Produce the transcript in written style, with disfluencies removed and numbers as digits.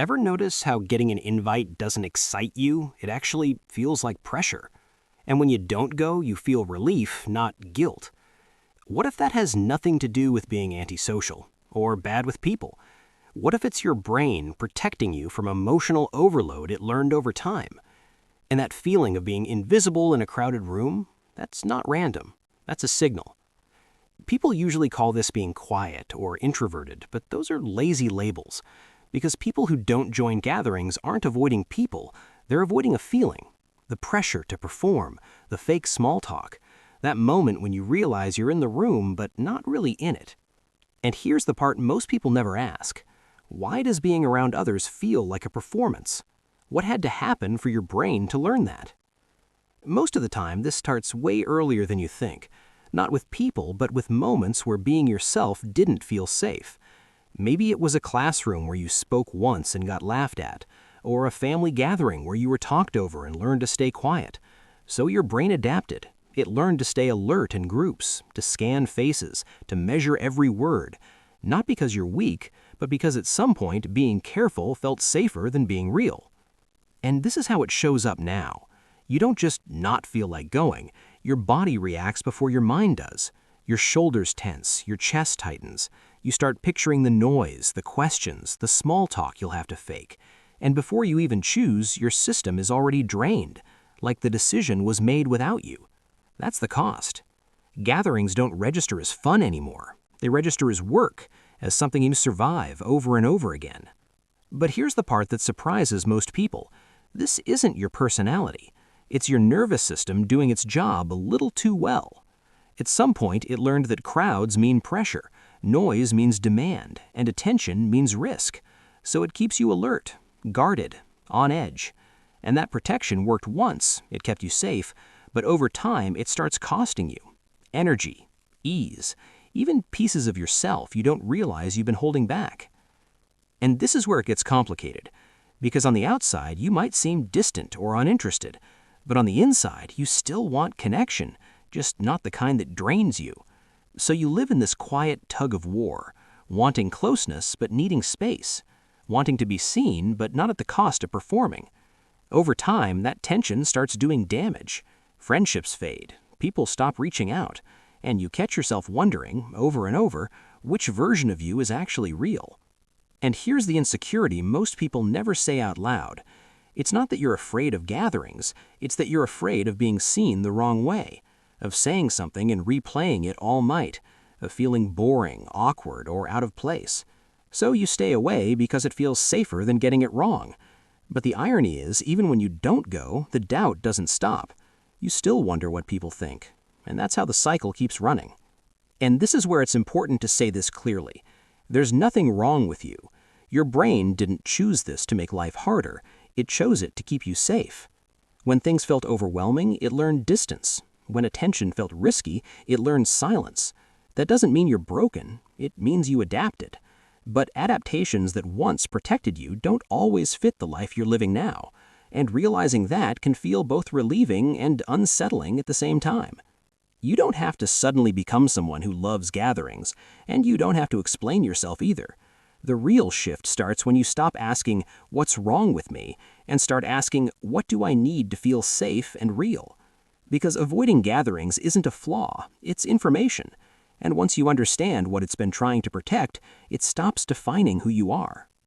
Ever notice how getting an invite doesn't excite you? It actually feels like pressure. And when you don't go, you feel relief, not guilt. What if that has nothing to do with being antisocial or bad with people? What if it's your brain protecting you from emotional overload it learned over time? And that feeling of being invisible in a crowded room, that's not random. That's a signal. People usually call this being quiet or introverted, but those are lazy labels. Because people who don't join gatherings aren't avoiding people, they're avoiding a feeling. The pressure to perform, the fake small talk, that moment when you realize you're in the room but not really in it. And here's the part most people never ask. Why does being around others feel like a performance? What had to happen for your brain to learn that? Most of the time, this starts way earlier than you think. Not with people, but with moments where being yourself didn't feel safe. Maybe it was a classroom where you spoke once and got laughed at, or a family gathering where you were talked over and learned to stay quiet. So your brain adapted. It learned to stay alert in groups, to scan faces, to measure every word. Not because you're weak, but because at some point being careful felt safer than being real. And this is how it shows up now. You don't just not feel like going. Your body reacts before your mind does. Your shoulders tense, your chest tightens. You start picturing the noise, the questions, the small talk you'll have to fake. And before you even choose, your system is already drained, like the decision was made without you. That's the cost. Gatherings don't register as fun anymore. They register as work, as something you survive over and over again. But here's the part that surprises most people. This isn't your personality. It's your nervous system doing its job a little too well. At some point, it learned that crowds mean pressure, noise means demand, and attention means risk. So it keeps you alert, guarded, on edge. And that protection worked once, it kept you safe, but over time it starts costing you. Energy, ease, even pieces of yourself you don't realize you've been holding back. And this is where it gets complicated, because on the outside you might seem distant or uninterested, but on the inside you still want connection, just not the kind that drains you. So you live in this quiet tug of war, wanting closeness but needing space, wanting to be seen but not at the cost of performing. Over time, that tension starts doing damage. Friendships fade, people stop reaching out, and you catch yourself wondering, over and over, which version of you is actually real. And here's the insecurity most people never say out loud. It's not that you're afraid of gatherings, it's that you're afraid of being seen the wrong way, of saying something and replaying it all night, of feeling boring, awkward, or out of place. So you stay away because it feels safer than getting it wrong. But the irony is, even when you don't go, the doubt doesn't stop. You still wonder what people think. And that's how the cycle keeps running. And this is where it's important to say this clearly. There's nothing wrong with you. Your brain didn't choose this to make life harder. It chose it to keep you safe. When things felt overwhelming, it learned distance. When attention felt risky, it learned silence. That doesn't mean you're broken. It means you adapted. But adaptations that once protected you don't always fit the life you're living now. And realizing that can feel both relieving and unsettling at the same time. You don't have to suddenly become someone who loves gatherings, and you don't have to explain yourself either. The real shift starts when you stop asking, "What's wrong with me?" and start asking, "What do I need to feel safe and real?" Because avoiding gatherings isn't a flaw, it's information. And once you understand what it's been trying to protect, it stops defining who you are.